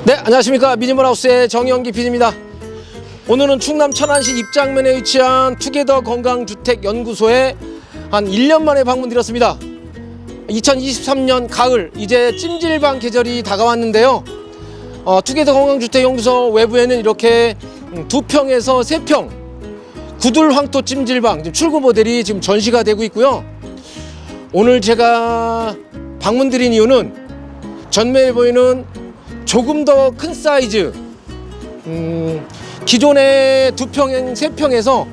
네, 안녕하십니까. 미니멀하우스의 정영기 PD입니다. 오늘은 충남 천안시 입장면에 위치한 투게더 건강주택연구소에 한 1년 만에 방문드렸습니다. 2023년 가을, 이제 찜질방 계절이 다가왔는데요. 투게더 건강주택연구소 외부에는 이렇게 2평에서 3평 구들 황토 찜질방 지금 출고 모델이 지금 전시가 되고 있고요. 오늘 제가 방문드린 이유는 전매에 보이는 조금 더 큰 사이즈, 기존의 2평, 3평에서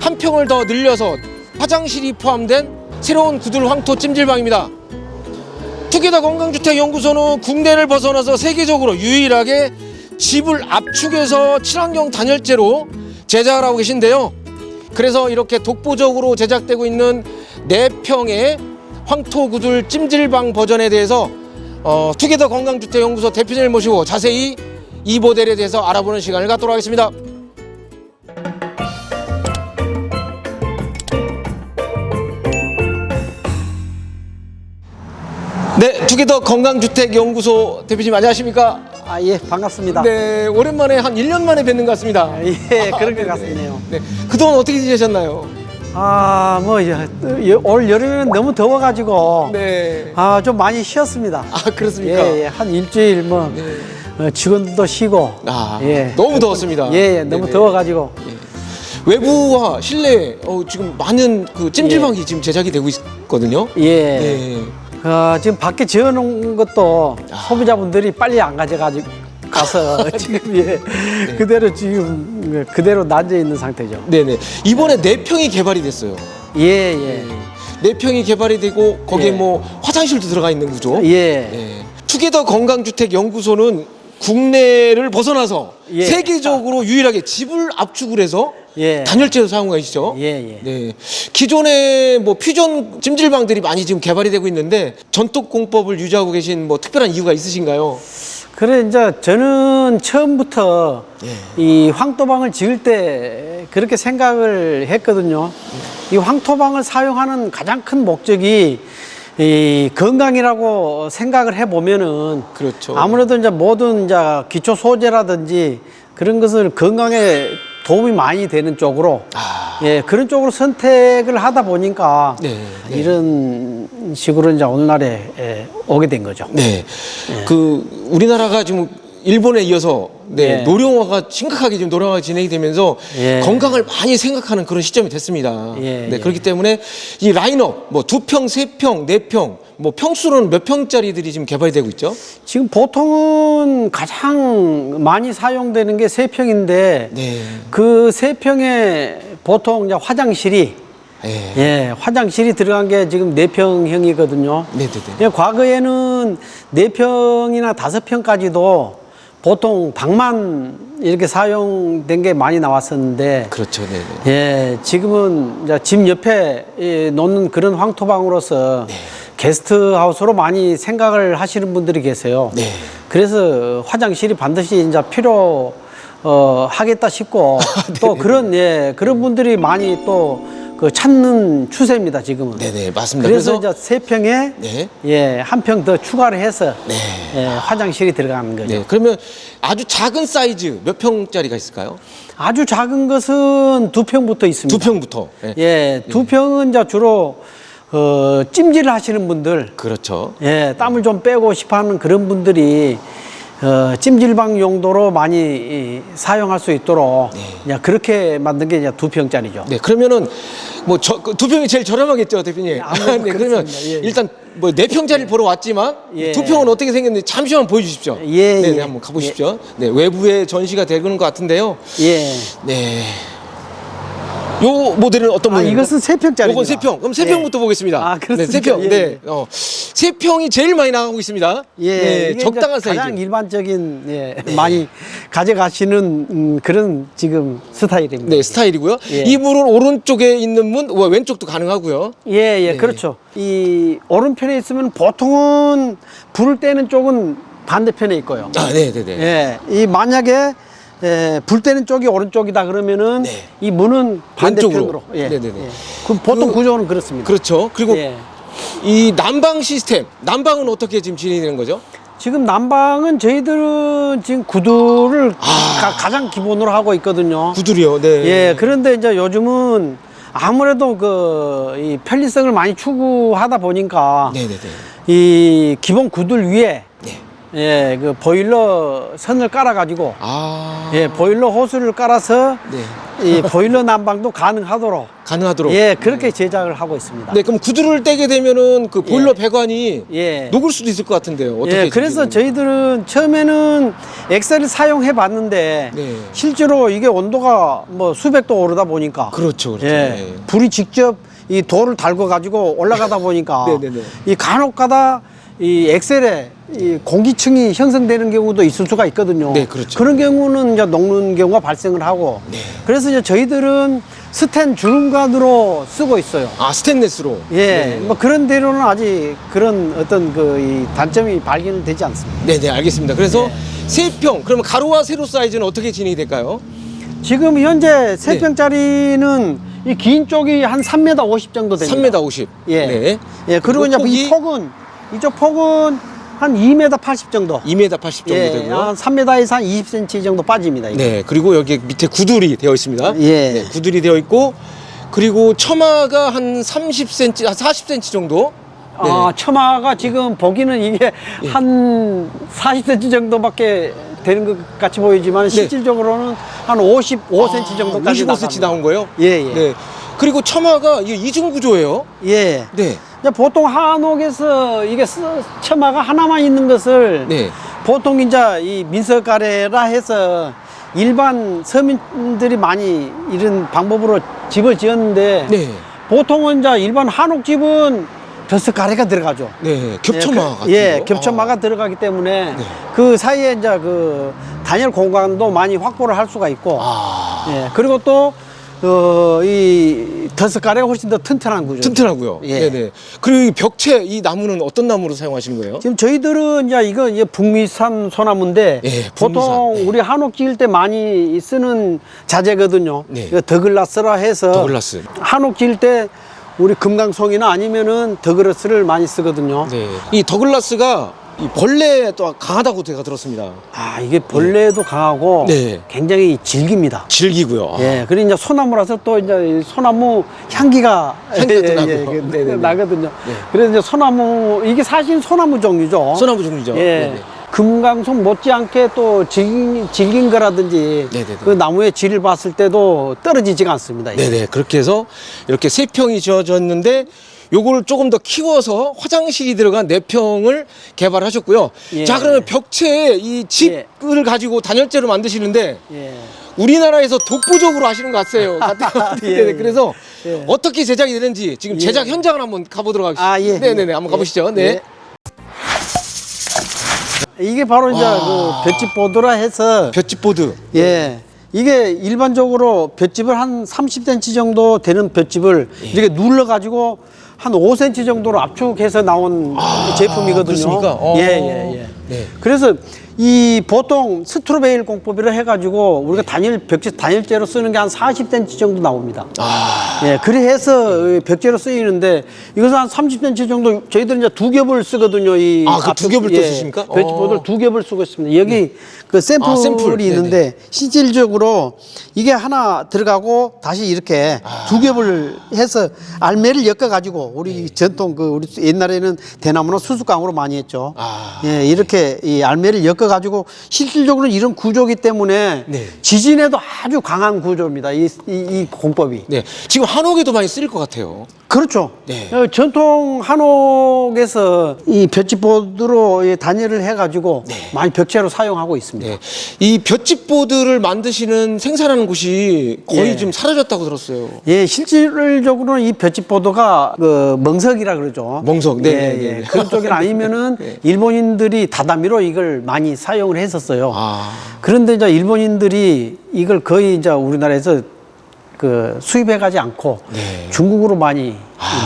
1평을 더 늘려서 화장실이 포함된 새로운 구들 황토 찜질방입니다. 투게더 건강주택연구소는 국내를 벗어나서 세계적으세계적으로 유일하게 집을 압축해서 친환경 단열재로 제작을 하고 계신데요. 그래서 이렇게 독보적으로 제작되고 있는 4평의 황토 구들 찜질방 버전에 대해서 투게더 건강주택연구소 대표님을 모시고 자세히 이 모델에 대해서 알아보는 시간을 갖도록 하겠습니다. 네, 투게더 건강주택연구소 대표님 안녕하십니까? 예, 반갑습니다. 네, 오랜만에 한 1년 만에 뵙는 것 같습니다. 예, 그런 것 같네요. 네, 그동안 어떻게 지내셨나요? 올 여름에는 너무 더워가지고, 네. 좀 많이 쉬었습니다. 그렇습니까? 예, 한 일주일 직원들도 쉬고. 예. 너무 더웠습니다. 예, 너무 네네. 더워가지고. 예. 외부와 실내 지금 많은 그 찜질방이 지금 제작이 되고 있거든요. 예. 네. 지금 밖에 지어놓은 것도 소비자분들이 빨리 안 가져가서 지금 그대로 낮아 있는 상태죠. 네네. 이번에 4평이 개발이 됐어요. 예. 4평이 개발이 되고 거기에 예. 뭐 화장실도 들어가 있는 구조. 예. 네. 투게더 건강주택연구소는 국내를 벗어나서 예. 세계적으로 유일하게 집을 압축을 해서 예. 단열재로 사용하고 계시죠. 예. 네. 기존의 뭐 퓨전 찜질방들이 많이 지금 개발이 되고 있는데 전통 공법을 유지하고 계신 뭐 특별한 이유가 있으신가요? 그래, 이제 저는 처음부터 이 황토방을 지을 때 그렇게 생각을 했거든요. 이 황토방을 사용하는 가장 큰 목적이 이 건강이라고 생각을 해보면은, 그렇죠. 아무래도 이제 모든 이제 기초 소재라든지 그런 것을 건강에 도움이 많이 되는 쪽으로 그런 쪽으로 선택을 하다 보니까 이런 식으로 이제 오늘날에 오게 된 거죠. 네. 그 우리나라가 지금 일본에 이어서 노령화가 심각하게 지금 노령화가 진행이 되면서 건강을 많이 생각하는 그런 시점이 됐습니다. 그렇기 때문에 이 라인업 뭐 2평, 3평, 4평 뭐 평수로는 몇 평짜리들이 지금 개발이 되고 있죠? 지금 보통은 가장 많이 사용되는 게 3평인데 그 3평에 보통 이제 화장실이 화장실이 들어간 게 지금 4평형이거든요. 과거에는 4평이나 5평까지도 보통 방만 이렇게 사용된 게 많이 나왔었는데, 그렇죠. 지금은 이제 집 옆에 놓는 그런 황토방으로서 게스트하우스로 많이 생각을 하시는 분들이 계세요. 그래서 화장실이 반드시 이제 하겠다 싶고 또 그런 분들이 많이 또 찾는 추세입니다, 지금은. 맞습니다. 그래서 이제 3평에 1평 더 추가를 해서 화장실이 들어가는 거죠. 그러면 아주 작은 사이즈 몇 평짜리가 있을까요? 아주 작은 것은 2평부터 있습니다. 2평부터. 2평은 이제 주로 찜질을 하시는 분들, 그렇죠. 땀을 좀 빼고 싶어하는 그런 분들이 찜질방 용도로 많이 사용할 수 있도록 그렇게 만든 게 이제 2평짜리죠. 그러면은 뭐 2평이 제일 저렴하겠죠, 대표님. 그러면 일단 뭐 4평짜리를 보러 왔지만 2평은 어떻게 생겼는지 잠시만 보여주십시오. 한번 가보십시오. 외부에 전시가 되는 것 같은데요. 요 모델은 어떤 모델인가요? 이것은 3평짜리입니다. 요건 3평. 그럼 3평부터 보겠습니다. 그렇습니까? 3평. 3평이 제일 많이 나가고 있습니다. 적당한 사이즈. 가장 일반적인 많이 가져가시는 그런 지금 스타일입니다. 스타일이고요. 이 문은 오른쪽에 있는 문, 왼쪽도 가능하고요. 그렇죠. 이 오른편에 있으면 보통은 불을 떼는 쪽은 반대편에 있고요. 이 만약에 불 때는 쪽이 오른쪽이다 그러면은 이 문은 반대편으로. 그럼 보통 구조는 그렇습니다. 그렇죠. 그리고 이 난방 시스템, 난방은 어떻게 지금 진행이 되는 거죠? 지금 난방은 저희들은 지금 구두를 가장 기본으로 하고 있거든요. 구두리요. 네. 예, 그런데 이제 요즘은 아무래도 이 편리성을 많이 추구하다 보니까 네네네. 이 기본 구들 위에 네. 예, 그 보일러 선을 깔아가지고 아. 예, 보일러 호스를 깔아서 네. 이 보일러 난방도 가능하도록 가능하도록. 예, 그렇게 제작을 하고 있습니다. 네, 그럼 구두를 떼게 되면은 그 보일러 배관이 예. 녹을 수도 있을 것 같은데요. 어떻게? 예, 그래서 저희들은 처음에는 엑셀을 사용해 봤는데 네. 실제로 이게 온도가 뭐 수백 도 오르다 보니까 그렇죠, 그렇죠. 예, 네. 불이 직접 이 돌을 달궈 가지고 올라가다 보니까 네네네. 이 간혹가다 이 엑셀에 이 공기층이 형성되는 경우도 있을 수가 있거든요. 네, 그렇죠. 그런 경우는 이제 녹는 경우가 발생을 하고 네. 그래서 이제 저희들은 스텐 주름관으로 쓰고 있어요. 아, 스테인레스로. 예, 네. 뭐 그런 데로는 아직 그런 어떤 이 단점이 발견되지 않습니다. 네네, 알겠습니다. 그래서 네. 세 평, 그러면 가로와 세로 사이즈는 어떻게 진행이 될까요? 지금 현재 세 네. 평짜리는 이 긴 쪽이 한 3m 50 정도 됩니다. 3m 50. 예. 네. 예, 그리고 이제 이 폭은 이쪽 폭은 한 2m 80 정도. 2m 80 정도 예, 되고요. 한 3m에서 한 20cm 정도 빠집니다. 이거. 네, 그리고 여기 밑에 구들이 되어 있습니다. 예. 네, 구들이 되어 있고, 그리고 처마가 한 30cm, 한 40cm 정도. 네. 아, 처마가 지금 보기는 이게 한 40cm 정도밖에 되는 것 같이 보이지만 실질적으로는 한 55cm 정도까지 55cm 나온 거예요? 예, 예. 네. 그리고 처마가 이게 이중 구조예요. 예. 네. 이제 보통 한옥에서 이게 처마가 하나만 있는 것을 네. 보통 이제 이 민석가래라 해서 일반 서민들이 많이 이런 방법으로 집을 지었는데 네. 보통은 이제 일반 한옥집은 덧석가래가 들어가죠. 네. 겹처마 같은 예, 거. 겹처마가 아. 들어가기 때문에 네. 그 사이에 이제 그 단열 공간도 많이 확보를 할 수가 있고 아. 예, 그리고 또 이 덧석가래가 훨씬 더 튼튼한 구조. 튼튼하고요. 예. 네네. 그리고 이 벽체, 이 나무는 어떤 나무로 사용하시는 거예요? 지금 저희들은 이제 이거 이제 북미산 소나무인데 예, 보통 북미산. 네. 우리 한옥 지을 때 많이 쓰는 자재거든요. 네. 이거 더글라스라 해서 더글라스. 한옥 지을 때 우리 금강송이나 아니면은 더글라스를 많이 쓰거든요. 네. 이 더글라스가 이 벌레에 또 강하다고 제가 들었습니다. 아, 이게 벌레도 강하고 네. 굉장히 질깁니다. 질기고요. 예, 그리고 이제 소나무라서 또 이제 소나무 향기가 향기가 또 나고. 그 네네네. 나거든요. 네. 그래서 이제 소나무 이게 사실 소나무 종류죠. 소나무 종류죠. 예. 네네. 금강송 못지않게 또 질긴 거라든지 네네네. 그 나무의 질을 봤을 때도 떨어지지가 않습니다. 이게. 네네. 그렇게 해서 이렇게 세 평이 지어졌는데 요걸 조금 더 키워서 화장실이 들어간 네 평을 개발하셨고요. 예. 자, 그러면 벽체에 이 집을 가지고 단열재로 만드시는데 예. 우리나라에서 독보적으로 하시는 것 같아요. 예, 네네. 예. 그래서 예. 어떻게 제작이 되는지 지금 예. 제작 현장을 한번 가보도록 하겠습니다. 아, 예. 네네네. 한번 가보시죠. 네. 예. 이게 바로 이제 그 볏짚 보드라 해서 볏짚 보드. 예. 이게 일반적으로 볏짚을 한 30cm 정도 되는 볏짚을 예. 이렇게 눌러가지고 한 5cm 정도로 압축해서 나온 제품이거든요. 그렇습니까? 예. 네. 그래서 이 보통 스트로베일 공법이라 해가지고 우리가 벽지 단열재로 쓰는 게 한 40cm 정도 나옵니다. 아. 예, 그래 해서 벽재로 쓰이는데 이것은 한 30cm 정도 저희들은 이제 두 겹을 쓰거든요. 이 아, 그 두 겹을 또 쓰십니까? 볏짚보드를 두 겹을 쓰고 있습니다. 여기 그 샘플이 샘플. 있는데 실질적으로 이게 하나 들어가고 다시 이렇게 두 겹을 해서 알매를 엮어가지고 우리 전통 그 우리 옛날에는 대나무나 수수깡으로 많이 했죠. 아. 예, 이렇게 이 알매를 엮어가지고 실질적으로 이런 구조기 때문에 네. 지진에도 아주 강한 구조입니다. 이 공법이. 네. 지금 한옥에도 많이 쓰일 것 같아요. 그렇죠. 네. 전통 한옥에서 이 볏짚보드로 단열을 해가지고 많이 벽체로 사용하고 있습니다. 네. 이 볏짚 보드를 만드시는 생산하는 곳이 거의 예. 좀 사라졌다고 들었어요. 예, 실질적으로는 이 볏짚보드가 그 멍석이라 그러죠. 멍석, 네, 예, 네, 예. 네. 그런 쪽이 아니면은 일본인들이 다다미로 이걸 많이 사용을 했었어요. 아. 그런데 이제 일본인들이 이걸 거의 이제 우리나라에서 그 수입해가지 않고 네. 중국으로 많이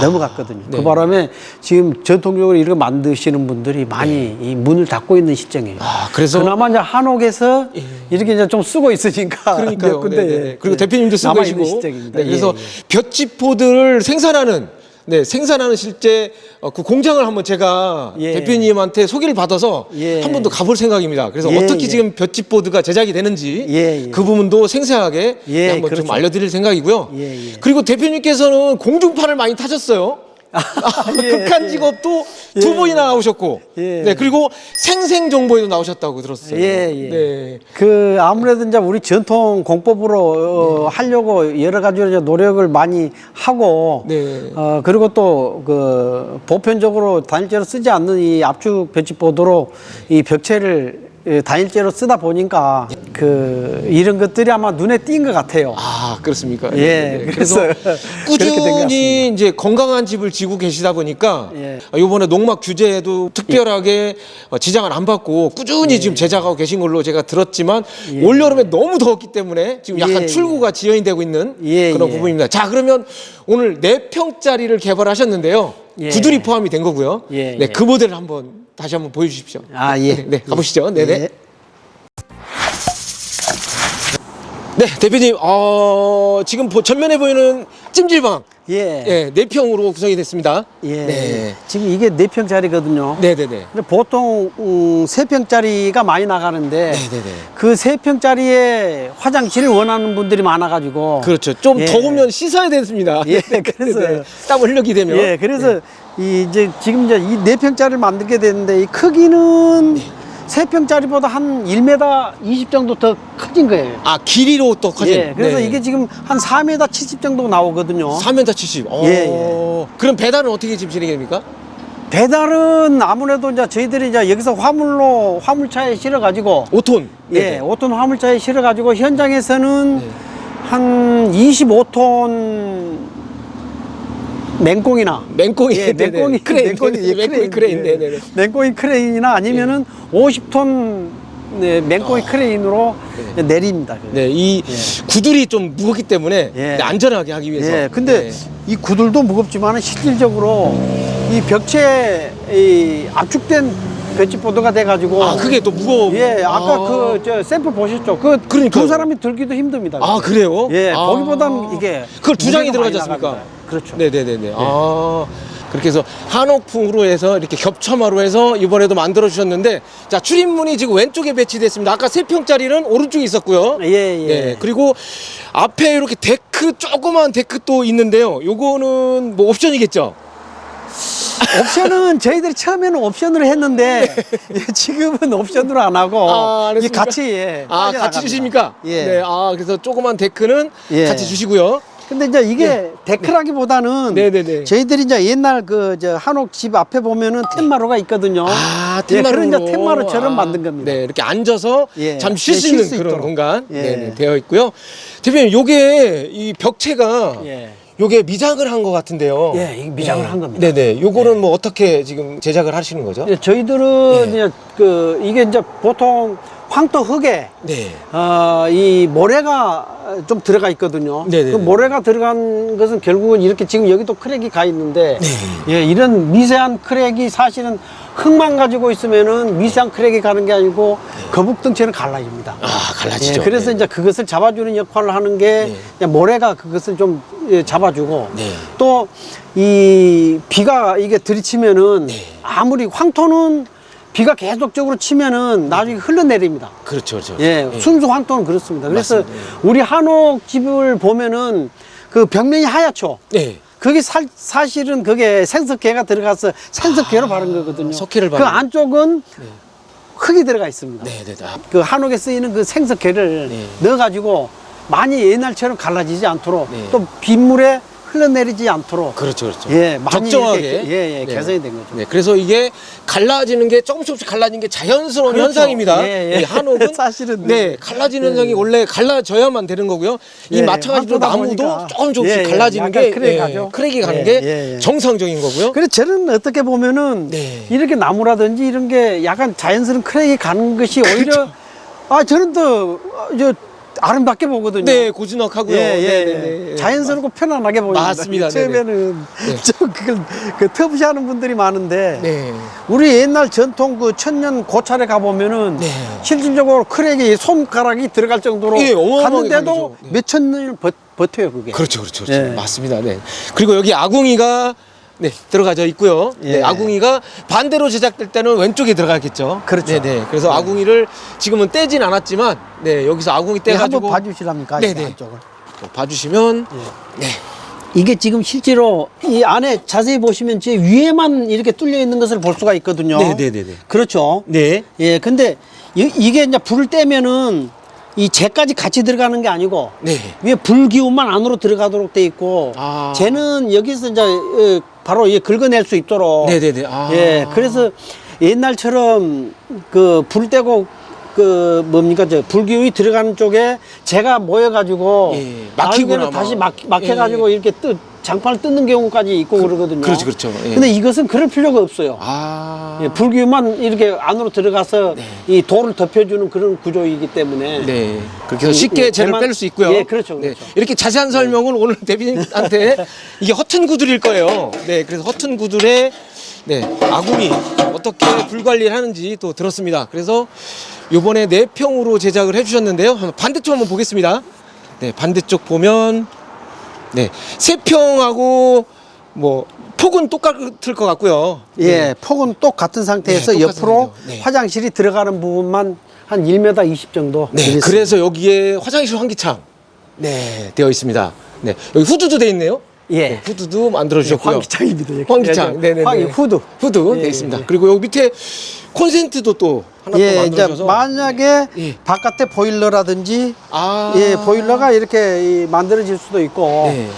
넘어갔거든요. 네. 그 바람에 지금 전통적으로 이렇게 만드시는 분들이 많이 이 문을 닫고 있는 시점이에요. 아, 그래서 그나마 이제 한옥에서 이렇게 이제 좀 쓰고 있으니까 그러니까요. 몇 군데 네네. 그리고 대표님도 쓰고 남아있는 계시고. 시점입니다. 네, 그래서 예, 예. 볏짚 보드를 생산하는 네, 생산하는 실제 그 공장을 한번 제가 예. 대표님한테 소개를 받아서 예. 한 번 더 가볼 생각입니다. 그래서 예, 어떻게 예. 지금 볏짚 보드가 제작이 되는지 예, 예. 그 부분도 생생하게 예, 한번 좀 그렇죠. 알려드릴 생각이고요. 예, 예. 그리고 대표님께서는 공중파를 많이 타셨어요. 예, 극한 직업도 두 번이나 나오셨고, 예. 네, 그리고 생생 정보에도 나오셨다고 들었어요. 예, 예. 네. 그 아무래도 이제 우리 전통 공법으로 하려고 여러 가지로 이제 노력을 많이 하고 네. 그리고 또 그 보편적으로 단일제로 쓰지 않는 이 압축 볏짚 보드로 이 벽체를 단일제로 쓰다 보니까 그 이런 것들이 아마 눈에 띈 것 같아요. 아, 그렇습니까? 예, 그래서 그렇게 된 것 꾸준히 같습니다. 이제 건강한 집을 지고 계시다 보니까 예. 이번에 농막 규제에도 특별하게 지장을 안 받고 꾸준히 지금 제작하고 계신 걸로 제가 들었지만 올 여름에 너무 더웠기 때문에 지금 약간 예, 출고가 지연이 되고 있는 예, 그런 예. 부분입니다. 자, 그러면 오늘 4평짜리를 개발하셨는데요. 예. 구들이 포함이 된 거고요. 예, 네, 예. 그 모델을 한번 다시 한번 보여주십시오. 아, 예. 네, 가보시죠. 네네. 예. 네, 대표님, 지금 전면에 보이는 찜질방. 예. 예, 4평으로 구성이 됐습니다. 예. 네. 지금 이게 4평짜리거든요. 네네네. 근데 보통 3평짜리가 많이 나가는데 네네네. 그 3평짜리에 화장실을 원하는 분들이 많아가지고 그렇죠. 좀 예. 더우면 씻어야 됐습니다. 예, 그래서 땀을 흘리게 되면. 예, 그래서 이 이제 지금 이제 이 4평짜리를 만들게 됐는데 이 크기는 3평짜리보다 한 1m 20 정도 더 커진 거예요. 아, 길이로 또 커진. 예, 그래서 네. 이게 지금 한 4m 70 정도 나오거든요. 3m 70. 예, 그럼 배달은 어떻게 지금 진행이 됩니까? 배달은 아무래도 이제 저희들이 이제 여기서 화물차에 실어가지고 5톤. 예, 5톤 화물차에 실어가지고 현장에서는 네. 한 25톤 맹꽁이나 맹꽁이. 예, 네네. 맹꽁이 크레인. 맹꽁이 예, 맹꽁이 크레인. 예. 네네네. 맹꽁이 크레인이나 아니면은 50톤 네, 맹꽁이 크레인으로 내립니다. 네, 이 구들이 좀 무겁기 때문에 예. 네, 안전하게 하기 위해서. 예, 근데 네. 이 구들도 무겁지만 실질적으로 이 벽체에 이 압축된 볏짚 보드가 돼가지고 아, 그게 또 무거워. 예, 아까 그 저 샘플 보셨죠? 그 그러니까요. 두 사람이 들기도 힘듭니다. 아, 그래요? 예, 아. 거기보다는 이게 그걸 두 장이 무게가 많이 들어가지 않습니까? 나갑니다. 그렇죠. 네네네네. 그렇게 해서 한옥풍으로 해서 이렇게 겹쳐마로 해서 이번에도 만들어 주셨는데, 자, 출입문이 지금 왼쪽에 배치됐습니다. 아까 3평짜리는 오른쪽에 있었고요. 예, 예. 네, 그리고 앞에 이렇게 데크, 조그만 데크 또 있는데요. 요거는 뭐 옵션이겠죠? 옵션은 저희들이 처음에는 옵션으로 했는데 예, 지금은 옵션으로 안 하고 안 이 했습니까? 같이 예, 아, 같이 빠져나갑니다. 주십니까? 예. 네, 그래서 조그만 데크는 예. 같이 주시고요. 근데 이제 이게 데크라기보다는 네네네. 저희들이 이제 옛날 그 저 한옥 집 앞에 보면은 텐마루가 있거든요. 아, 예, 텐마루로. 그런 이제 텐마루처럼 만든 겁니다. 네, 이렇게 앉아서 예. 잠시 쉴 예, 수 쉴 있는 수 그런 있도록. 공간 예. 네, 되어 있고요. 대표님, 요게 이 벽체가 예. 요게 미장을 한 것 같은데요. 예, 이게 미장을 한 겁니다. 네네. 요거는 뭐 어떻게 지금 제작을 하시는 거죠? 이제 저희들은 이제 그 이게 이제 보통 황토 흙에 네. 이 모래가 좀 들어가 있거든요. 네네. 그 모래가 들어간 것은 결국은 이렇게 지금 여기도 크랙이 가 있는데 네. 예, 이런 미세한 크랙이 사실은 흙만 가지고 있으면은 미세한 크랙이 가는 게 아니고 거북등처럼 갈라집니다. 아, 갈라지죠. 예, 그래서 네. 이제 그것을 잡아주는 역할을 하는 게 네. 그냥 모래가 그것을 좀 잡아주고 네. 또 이 비가 이게 들이치면은 네. 아무리 황토는 비가 계속적으로 치면은 나중에 흘러내립니다. 그렇죠, 그렇죠. 예, 순수 황토는 그렇습니다. 그래서 맞습니다. 우리 한옥 집을 보면은 그 벽면이 하얗죠. 네. 그게 사실은 그게 생석회가 들어가서 생석회로 바른 거거든요. 석회를 그 바른 안쪽은 흙이 들어가 있습니다. 네, 네. 아, 그 한옥에 쓰이는 그 생석회를 네. 넣어가지고 많이 옛날처럼 갈라지지 않도록 네. 또 빗물에 흘러내리지 않도록 그렇죠, 그렇죠. 예, 많이 적정하게. 이렇게 네. 개선이 된 거죠. 네, 그래서 이게 갈라지는 게 조금씩 갈라지는 게 자연스러운 그렇죠. 현상입니다. 예, 예. 이 한옥은 사실은 네, 갈라지는 현상이 원래 갈라져야만 되는 거고요. 이 예, 마찬가지로 황토다 나무도 보니까. 조금씩 예, 예. 갈라지는 약간 게 크랙이 가죠. 크랙이 가는 예, 게 예, 예. 정상적인 거고요. 그래서 저는 어떻게 보면은 네. 이렇게 나무라든지 이런 게 약간 자연스러운 크랙이 가는 것이 오히려 저는 더 아름답게 보거든요. 네, 고즈넉하고요. 예, 예, 네, 네, 예. 네. 자연스럽고 편안하게 보입니다. 맞습니다. 처음에는 네. 좀 그걸 터부시하는 분들이 많은데 네. 우리 옛날 전통 그 천년 고찰에 가보면은 네. 실질적으로 크랙이 손가락이 들어갈 정도로 예, 어마어마하게 갔는데도 강해죠. 네. 몇천 년을 버텨요 그게. 그렇죠, 그렇죠, 그렇죠. 예. 맞습니다. 네. 그리고 여기 아궁이가 네, 들어가져 있고요. 예. 네, 아궁이가 반대로 제작될 때는 왼쪽에 들어가겠죠. 그렇죠. 네네. 그래서 아궁이를 지금은 떼진 않았지만, 네, 여기서 아궁이 네, 떼가지고. 한번 봐주시랍니까? 네네. 안쪽을. 봐주시면, 네. 이게 지금 실제로 이 안에 자세히 보시면 제 위에만 이렇게 뚫려 있는 것을 볼 수가 있거든요. 네네네네. 그렇죠. 네. 예, 근데 이게 이제 불을 떼면은 이 재까지 같이 들어가는 게 아니고 네. 위에 불 기운만 안으로 들어가도록 돼 있고 아. 쟤는 여기서 이제 바로 긁어낼 수 있도록. 네네네. 아. 예, 그래서 옛날처럼 그 불 떼고 그 뭡니까 저 불기운이 들어가는 쪽에 재가 모여가지고 예, 막히거나 다시 막. 막혀가지고 이렇게 장판을 뜯는 경우까지 있고 그러거든요. 그렇죠, 그렇죠. 예. 근데 이것은 그럴 필요가 없어요. 아. 예, 불기운만 이렇게 안으로 들어가서 네. 이 돌을 덮여주는 그런 구조이기 때문에. 네. 그렇게 해서 쉽게 예, 재를 재만- 뺄 수 있고요. 예, 그렇죠, 그렇죠. 네. 이렇게 자세한 설명을 오늘 대표님한테 이게 허튼 구들일 거예요. 네. 그래서 허튼 구들의 네, 아궁이 어떻게 불 관리를 하는지 또 들었습니다. 그래서 요번에 4평으로 제작을 해주셨는데요. 한번 반대쪽 한번 보겠습니다. 네, 반대쪽 보면 네, 3평하고 뭐 폭은 똑같을 것 같고요. 예, 폭은 똑같은 상태에서 네, 똑같은 옆으로 상태요. 네. 화장실이 들어가는 부분만 한 1m 20 정도. 네, 되겠습니다. 그래서 여기에 화장실 환기창 네, 되어 있습니다. 네, 여기 후드도 돼 있네요. 예. 네, 후드도 만들어 주셨고요. 환기창입니다. 여기. 환기창, 네네. 환기 후드. 후드 예, 돼 있습니다. 예. 그리고 여기 밑에 콘센트도 또 하나 또 예, 만들어 이제 주셔서 만약에 예. 바깥에 보일러라든지 아, 예, 보일러가 이렇게 만들어질 수도 있고 네.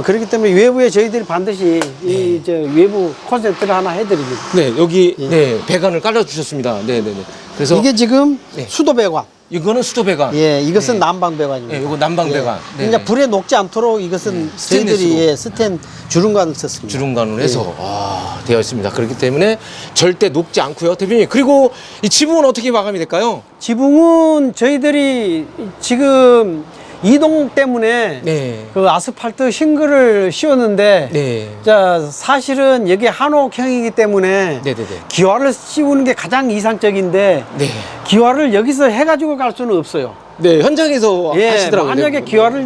그렇기 때문에 외부에 저희들이 반드시 이 이제 외부 콘센트를 하나 해드립니다. 네, 여기 네, 배관을 깔아 주셨습니다. 네, 네, 네. 그래서 이게 지금 네. 수도 배관. 이거는 수도 배관. 예, 이것은 네. 난방 배관입니다. 네, 이거 난방 배관. 네, 이제 네. 불에 녹지 않도록 이것은 저희들이 스테인리스로. 예, 스텐 주름관을 썼습니다. 주름관을 해서 되어 있습니다. 그렇기 때문에 절대 녹지 않고요. 대표님, 그리고 이 지붕은 어떻게 마감이 될까요? 지붕은 저희들이 지금 이동 때문에 네. 그 아스팔트 싱글을 씌웠는데 네. 자, 사실은 여기 한옥형이기 때문에 네, 네, 네. 기와를 씌우는 게 가장 이상적인데 네. 기와를 여기서 해가지고 갈 수는 없어요. 네, 현장에서 예, 하시더라고요. 만약에 네. 기와를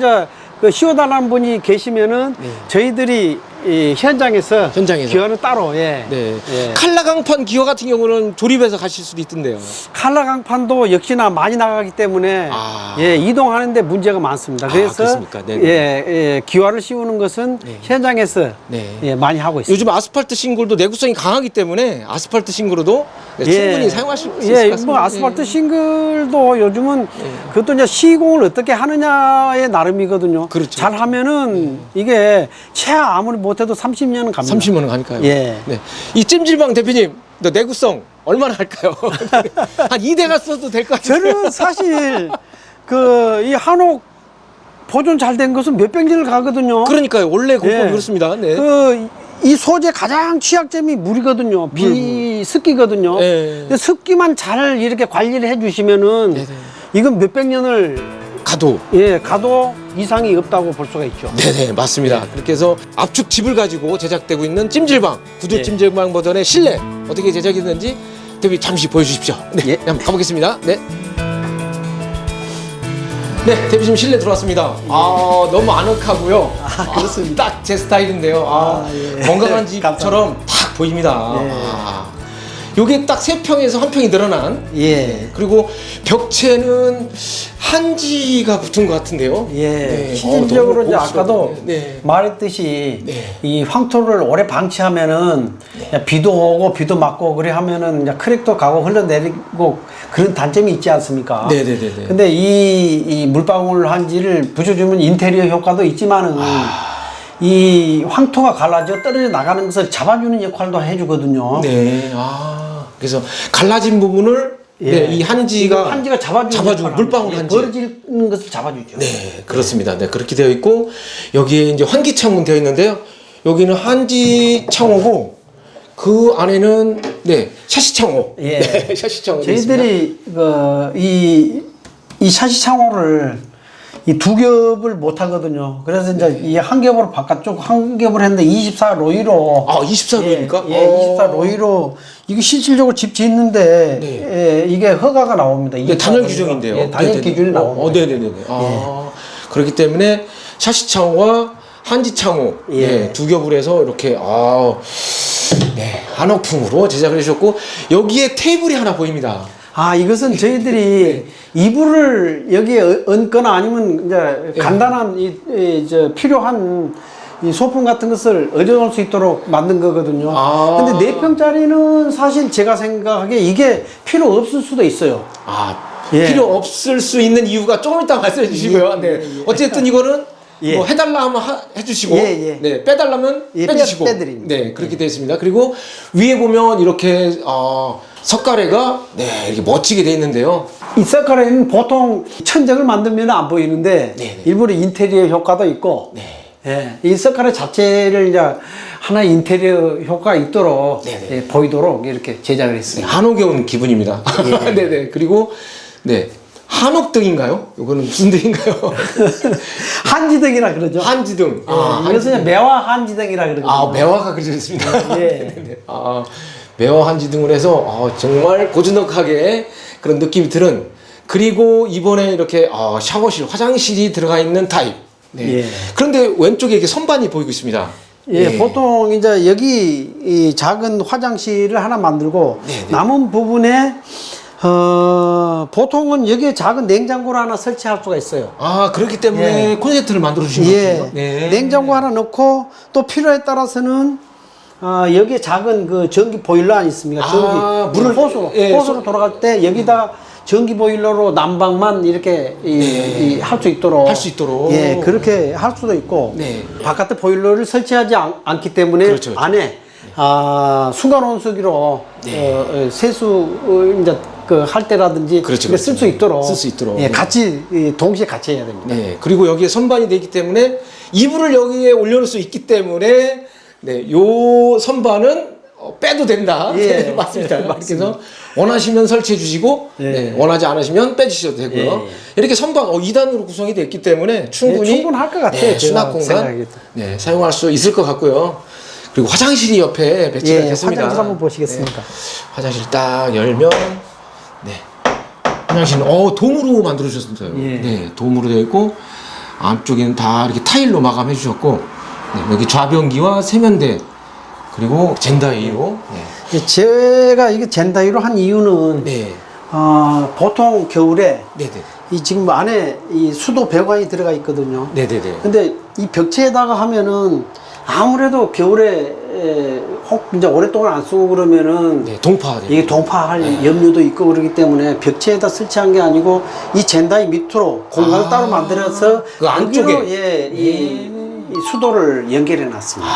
씌워달라는 분이 계시면은 저희들이 이 현장에서 기와는 따로 예. 네. 예. 칼라 강판 기어 같은 경우는 조립해서 가실 수도 있던데요. 칼라 강판도 역시나 많이 나가기 때문에 아. 예, 이동하는데 문제가 많습니다. 그래서 그렇습니까? 네네. 예, 기와를 씌우는 것은 현장에서 네. 예, 많이 하고 있습니다. 요즘 아스팔트 싱글도 내구성이 강하기 때문에 아스팔트 싱글로도 네, 예. 충분히 사용하실 수 있을 예, 것 같습니다. 뭐 아스팔트 싱글도 요즘은 그것도 이제 시공을 어떻게 하느냐의 나름이거든요. 그렇죠. 잘 하면은 이게 최하 아무리 못해도 30년은 갑니다. 30만 원 가니까요. 예. 네. 이 찜질방 대표님, 너 내구성 얼마나 할까요? 한 2대가 써도 될 것 같아요. 저는 사실 이 한옥 보존 잘 된 것은 몇 병진을 가거든요. 그러니까요. 원래 공법이 예. 그렇습니다. 네. 이 소재 가장 취약점이 물이거든요. 습기거든요. 예. 근데 습기만 잘 이렇게 관리를 해주시면은 네네. 이건 몇백 년을 가도. 가도 이상이 없다고 볼 수가 있죠. 네네, 맞습니다. 그렇게 해서 압축 칩을 가지고 제작되고 있는 찜질방, 구두 예. 찜질방 버전의 실내 어떻게 제작이 됐는지 대표님 잠시 보여주십시오. 네, 예. 한번 가보겠습니다. 네. 네, 대표님 실내 들어왔습니다. 아, 너무 아늑하고요. 그렇습니다. 딱 제 스타일인데요. 예. 건강한 집처럼 딱 보입니다. 예. 요게 딱 3평에서 1평이 늘어난. 예. 그리고 벽체는 한지가 붙은 것 같은데요. 예. 네. 실질적으로 너무 이제 아까도 고급스럽네. 네. 말했듯이 네. 이 황토를 오래 방치하면은 비도 오고 비도 맞고 그래 하면은 이제 크랙도 가고 흘러내리고 그런 단점이 있지 않습니까? 네네네네. 근데 이 물방울 한지를 붙여주면 인테리어 효과도 있지만은 이 황토가 갈라져 떨어져 나가는 것을 잡아주는 역할도 해주거든요. 네. 그래서 갈라진 부분을 네, 이 한지가 잡아주는 역할을 물방울 합니다. 한지. 벌어지는 것을 잡아주죠. 네, 그렇습니다. 네, 그렇게 되어 있고 여기에 이제 환기 창문 되어 있는데요. 여기는 한지 창호고 그 안에는 네, 샤시 창호. 예. 네, 샤시 창호. 되어 있습니다. 저희들이 이 샤시 창호를 이 두 겹을 못 하거든요. 그래서 이제 이 한 겹으로 바깥쪽 한 겹을 했는데 24 로이로 24로입니까? 예, 24 로이로 이게 실질적으로 집 짓는데 네. 이게 허가가 나옵니다. 네, 24 단열 로이로. 규정인데요. 예, 단열 네네네. 기준이 나옵니다. 네네네. 그렇기 때문에 샤시 창호와 한지창호 예. 네, 두 겹을 해서 이렇게 네, 한옥풍으로 제작을 해주셨고 여기에 테이블이 하나 보입니다. 아, 이것은 저희들이 이불을 여기에 얹거나 아니면 이제 간단한 저 필요한 이 소품 같은 것을 얹어놓을 수 있도록 만든 거거든요. 근데 4평짜리는 사실 제가 생각하기에 이게 필요 없을 수도 있어요. 예. 필요 없을 수 있는 이유가 조금 이따 말씀해 주시고요. 네. 어쨌든 이거는 예. 뭐 해달라 하면 해주시고, 예. 네, 빼달라면 예, 빼주시고, 빼드립니다. 네, 그렇게 되어 있습니다. 그리고 위에 보면 이렇게 석가래가 네 이렇게 멋지게 되어 있는데요. 이 석가래는 보통 천정을 만들면 안 보이는데 네네. 일부러 인테리어 효과도 있고 네. 예, 이 석가래 자체를 이제 하나의 인테리어 효과가 있도록 네네. 예, 보이도록 이렇게 제작을 했어요. 한옥에 온 기분입니다. 예. 네네. 그리고 네 한옥등인가요? 이거는 무슨 등인가요? 한지등이라 그러죠. 한지등. 이것은 매화 한지등이라 그러거든요. 매화가 그려져 있습니다. 예. 네네. 매화 한지등을 해서 정말 고즈넉하게 그런 느낌이 드는. 그리고 이번에 이렇게 샤워실, 화장실이 들어가 있는 타입. 네. 예. 그런데 왼쪽에 이렇게 선반이 보이고 있습니다. 예, 보통 이제 여기 이 작은 화장실을 하나 만들고 네네. 남은 부분에 보통은 여기에 작은 냉장고를 하나 설치할 수가 있어요. 그렇기 때문에 예. 콘센트를 만들어 주신 것 같아요. 예, 냉장고 하나 넣고 또 필요에 따라서는 여기에 작은 그 전기 보일러 안 있습니까? 전기 물을 호수로 돌아갈 때 여기다 전기 보일러로 난방만 이렇게 할 수 있도록 할 수 있도록. 예, 그렇게 할 수도 있고 네. 바깥에 보일러를 설치하지 않기 때문에 그렇죠. 안에 순간 온수기로 세수 이제 그 할 때라든지 그렇죠. 쓸 수 있도록 쓸 수 있도록. 예, 네. 같이 동시에 같이 해야 됩니다. 네. 그리고 여기에 선반이 되기 때문에 이불을 여기에 올려놓을 수 있기 때문에 요 선반은 빼도 된다. 예. 네, 맞습니다. 그래서 원하시면 설치해 주시고 네, 원하지 않으시면 빼주셔도 되고요. 이렇게 선반 2단으로 구성이 되어 있기 때문에 충분히 충분할 것 같아요. 네, 제가 수납 공간 생각하기에도. 네, 사용할 수 있을 것 같고요. 그리고 화장실이 옆에 배치가 됐습니다. 화장실 한번 보시겠습니까? 네, 화장실 딱 열면 네. 화장실은 돔으로 만들어 주셨어요. 예. 네, 돔으로 되어 있고 앞쪽에는 다 이렇게 타일로 마감해 주셨고 네, 여기 좌변기와 세면대 그리고 젠다이로 네. 제가 이게 젠다이로 한 이유는 네. 보통 겨울에 네네. 이 지금 안에 이 수도 배관이 들어가 있거든요. 네네네. 근데 이 벽체에다가 하면은 아무래도 겨울에 혹 이제 오랫동안 안 쓰고 그러면은 네, 동파. 이게 동파할 염려도 있고 그러기 때문에 벽체에다 설치한 게 아니고 이 젠다이 밑으로 공간을 따로 만들어서 그 안쪽에? 거기로 이 수도를 연결해 놨습니다.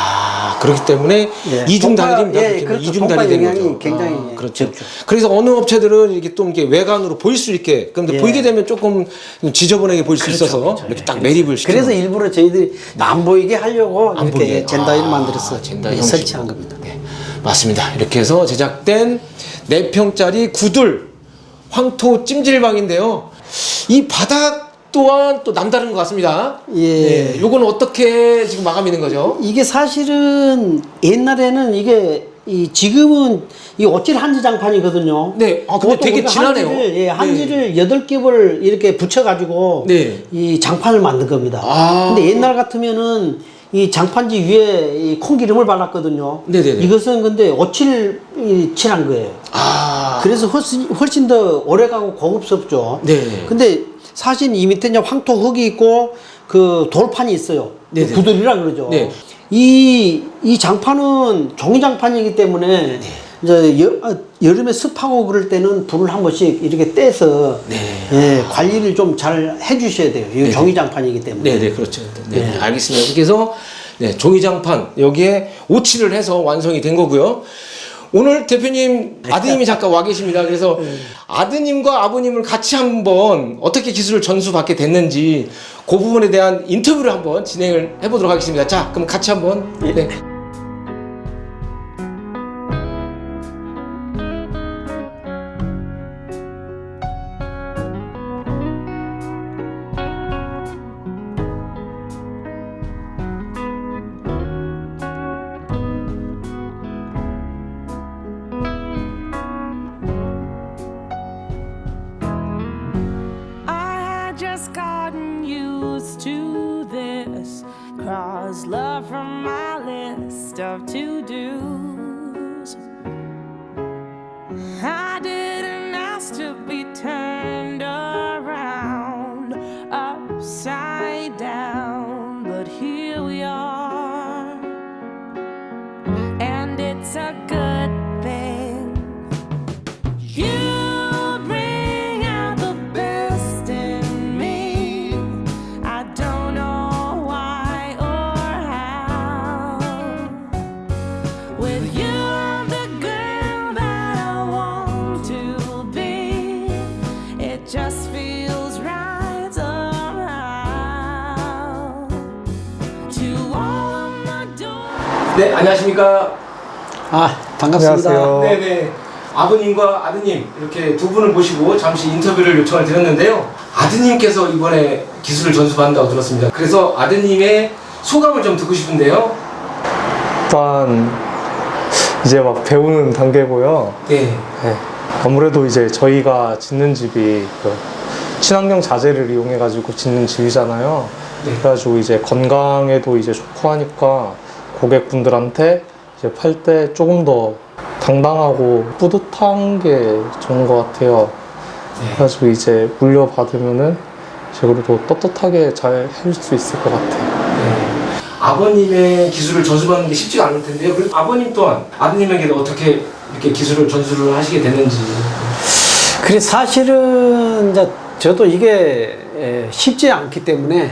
그렇기 때문에 예. 이중 단일입니다. 동파, 그렇기 때문에 그렇죠. 이중 단이 된 동파 영향이 거죠. 굉장히 그렇죠. 적죠. 그래서 어느 업체들은 이렇게 좀 이렇게 외관으로 보일 수 있게 그런데 예. 보이게 되면 조금 지저분하게 보일 수 있어서 이렇게 딱 매립을 시켜. 그래서 일부러 저희들이 안 보이게 하려고 안 이렇게 보이게. 젠다이를 만들어서 젠다이 설치한 형식으로. 겁니다. 네, 맞습니다. 이렇게 해서 제작된 4평짜리 구들 황토 찜질방인데요. 이 바닥 또한 또 남다른 것 같습니다. 예. 네, 요건 어떻게 지금 마감이 있는 거죠? 이게 사실은 옛날에는 이게 지금은 이 오칠 한지장판이거든요. 네. 근데 보통 되게 우리가 진하네요. 한지를 8겹을 이렇게 붙여가지고 네. 이 장판을 만든 겁니다. 아. 근데 옛날 같으면은 이 장판지 위에 이 콩기름을 발랐거든요. 네네네. 이것은 근데 오칠 칠한 거예요. 그래서 훨씬 더 오래가고 고급스럽죠. 네. 근데 사실 이 밑에 이제 황토 흙이 있고 그 돌판이 있어요. 네네. 구들이라 그러죠. 네. 이 장판은 종이 장판이기 때문에 이제 여름에 습하고 그럴 때는 불을 한 번씩 이렇게 떼서 예, 관리를 좀 잘 해주셔야 돼요. 이 종이 장판이기 때문에. 네, 그렇죠. 네, 알겠습니다. 그래서 네, 종이장판 여기에 오칠을 해서 완성이 된 거고요. 오늘 대표님 아드님이 잠깐 와 계십니다. 그래서 아드님과 아버님을 같이 한번 어떻게 기술을 전수받게 됐는지 그 부분에 대한 인터뷰를 한번 진행을 해보도록 하겠습니다. 자, 그럼 같이 한번. 네. I had just gotten used to this cross love from my list of to-dos. I didn't ask to be turned around, upside down, but here we are, and it's a good thing. You bring out the best in me. I don't know why or how. With you, I'm the girl that I want to be. It just feels right somehow. To all of my doors. 네, 안녕하십니까. 아, 반갑습니다. 안녕하세요. 네네. 아버님과 아드님 이렇게 두 분을 모시고 잠시 인터뷰를 요청을 드렸는데요. 아드님께서 이번에 기술을 전수받는다고 들었습니다. 그래서 아드님의 소감을 좀 듣고 싶은데요. 일단 이제 막 배우는 단계고요. 네. 네. 아무래도 이제 저희가 짓는 집이 그 친환경 자재를 이용해 가지고 짓는 집이잖아요. 네. 그래가지고 이제 건강에도 이제 좋고 하니까 고객분들한테 이제 팔 때 조금 더 당당하고 뿌듯한 게 좋은 것 같아요. 네. 그래가지고 이제 물려받으면은 이제 그래도 떳떳하게 잘 해줄 수 있을 것 같아요. 네. 아버님의 기술을 전수받는 게 쉽지가 않을 텐데요. 그리고 아버님 또한 아드님에게 어떻게 이렇게 기술을 전수를 하시게 됐는지. 그래 사실은 이제 저도 이게 쉽지 않기 때문에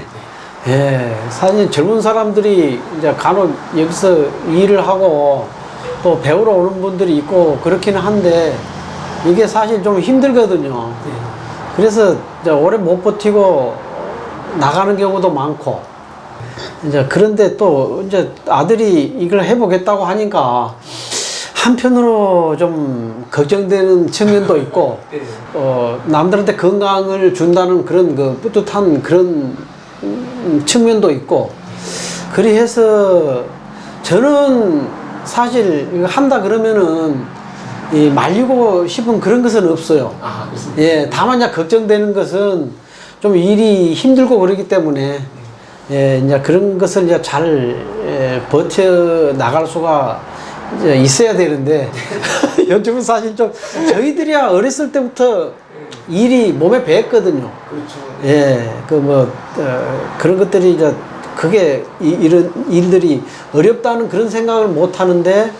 사실 젊은 사람들이 이제 간혹 여기서 일을 하고 또 배우러 오는 분들이 있고 그렇기는 한데 이게 사실 좀 힘들거든요. 그래서 이제 오래 못 버티고 나가는 경우도 많고 이제 그런데 또 이제 아들이 이걸 해보겠다고 하니까 한편으로 좀 걱정되는 측면도 있고 남들한테 건강을 준다는 그런 그 뿌듯한 그런 측면도 있고 그래서 저는 사실 이거 한다 그러면은 이 말리고 싶은 그런 것은 없어요. 아, 그렇습니다. 예, 다만 이제 걱정되는 것은 좀 일이 힘들고 그러기 때문에 이제 그런 것을 이제 잘 버텨 나갈 수가 이제 있어야 되는데 요즘은 사실 좀 저희들이야 어렸을 때부터 일이 몸에 배했거든요. 그렇죠. 그 뭐 그런 것들이 이제 그게 이런 일들이 어렵다는 그런 생각을 못 하는데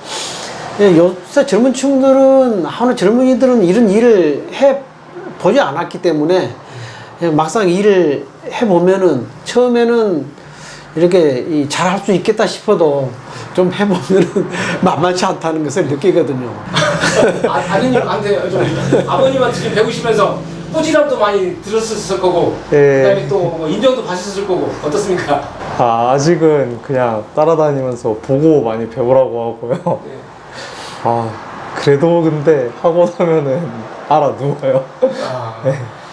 요새 젊은 친구들은 하는 젊은이들은 이런 일을 해 보지 않았기 때문에 막상 일을 해 보면은 처음에는 이렇게 잘 할 수 있겠다 싶어도 좀 해보면은 만만치 않다는 것을 느끼거든요. 아드님한테 아버님한테 지금 배우시면서 꾸지람도 많이 들었을 거고, 그다음에 또 뭐 인정도 받으셨을 거고 어떻습니까? 아직은 그냥 따라다니면서 보고 많이 배우라고 하고요. 그래도 근데 하고 나면은 알아 누워요.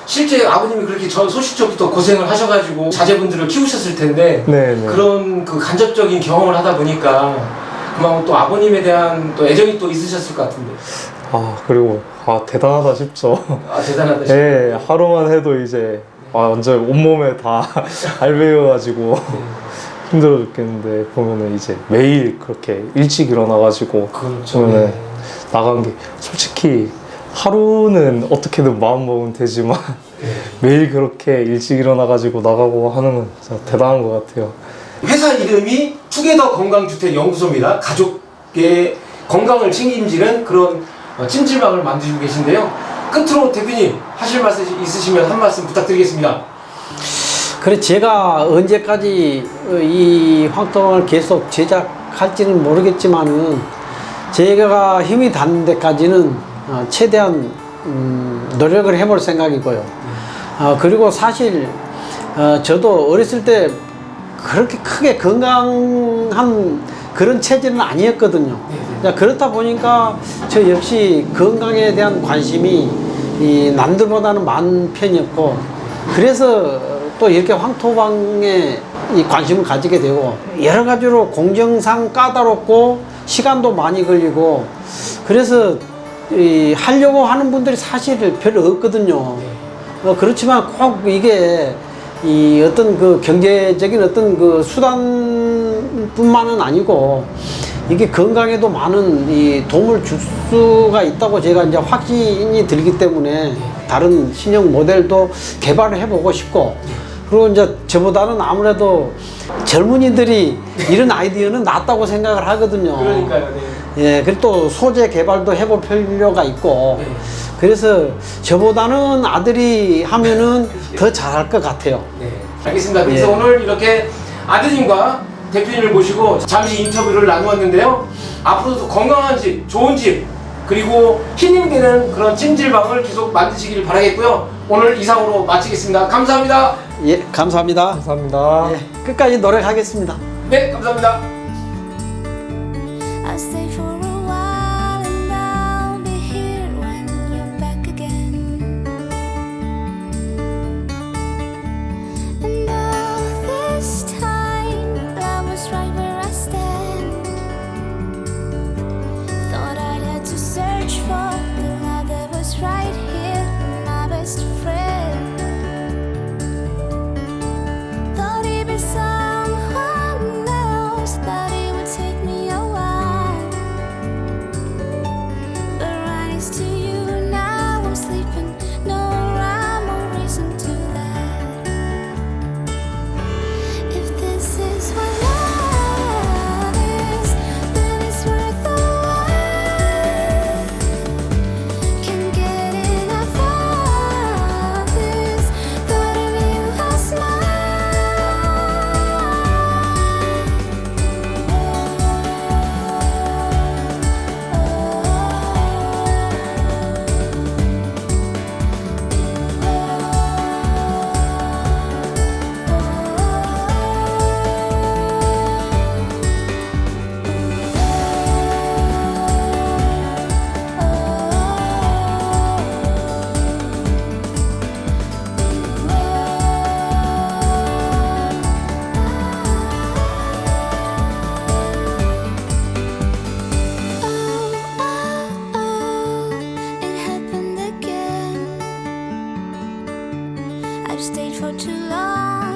실제 아버님이 그렇게 소시적부터 고생을 하셔가지고 자제분들을 키우셨을 텐데 네네. 그런 그 간접적인 경험을 하다 보니까 그만큼 또 아버님에 대한 또 애정이 또 있으셨을 것 같은데. 그리고 대단하다 싶죠. 대단하다 싶죠. 네, 하루만 해도 이제 완전 온몸에 다 알배여가지고 힘들어 죽겠는데 보면은 이제 매일 그렇게 일찍 일어나가지고 그렇죠. 보면은 나간 게 솔직히 하루는 어떻게든 마음 먹으면 되지만 매일 그렇게 일찍 일어나가지고 나가고 하는 건 진짜 대단한 것 같아요. 회사 이름이 투게더 건강주택연구소입니다. 가족의 건강을 책임지는 그런 찜질방을 만드시고 계신데요. 끝으로 대표님 하실 말씀 있으시면 한 말씀 부탁드리겠습니다. 그래 제가 언제까지 이 활동을 계속 제작할지는 모르겠지만은 제가 힘이 닿는 데까지는 최대한 노력을 해볼 생각이고요. 그리고 사실 저도 어렸을 때 그렇게 크게 건강한 그런 체질은 아니었거든요. 그렇다 보니까 저 역시 건강에 대한 관심이 이 남들보다는 많은 편이었고 그래서 또 이렇게 황토방에 이 관심을 가지게 되고 여러 가지로 공정상 까다롭고 시간도 많이 걸리고 그래서 하려고 하는 분들이 사실 별로 없거든요. 그렇지만 꼭 이게 이 어떤 그 경제적인 어떤 그 수단 뿐만은 아니고 이게 건강에도 많은 이 도움을 줄 수가 있다고 제가 이제 확신이 들기 때문에 다른 신형 모델도 개발을 해보고 싶고, 그리고 이제 저보다는 아무래도 젊은이들이 이런 아이디어는 낫다고 생각을 하거든요. 그러니까요. 네. 예, 그리고 또 소재 개발도 해볼 필요가 있고, 네. 그래서 저보다는 아들이 하면은 더 잘할 것 같아요. 네. 알겠습니다. 그래서 예. 오늘 이렇게 아드님과 대표님을 모시고 잠시 인터뷰를 나누었는데요. 앞으로도 건강한 집, 좋은 집, 그리고 힐링되는 그런 찜질방을 계속 만드시길 바라겠고요. 오늘 이상으로 마치겠습니다. 감사합니다. 예, 감사합니다. 감사합니다. 예, 끝까지 노력하겠습니다. 네, 감사합니다. I'll stay for a while and I'll be here when you're back again. And all this time, I was right where I stand. Thought I'd had to search for the love that was right here, my best friend. Thought he'd be someone else, thought it would take me a while. But right next to you now I'm sleeping, no rhyme or reason to that. If this is what love is, then it's worth the while. Can't get enough of this, thought of you last it happened again. I've stayed for too long.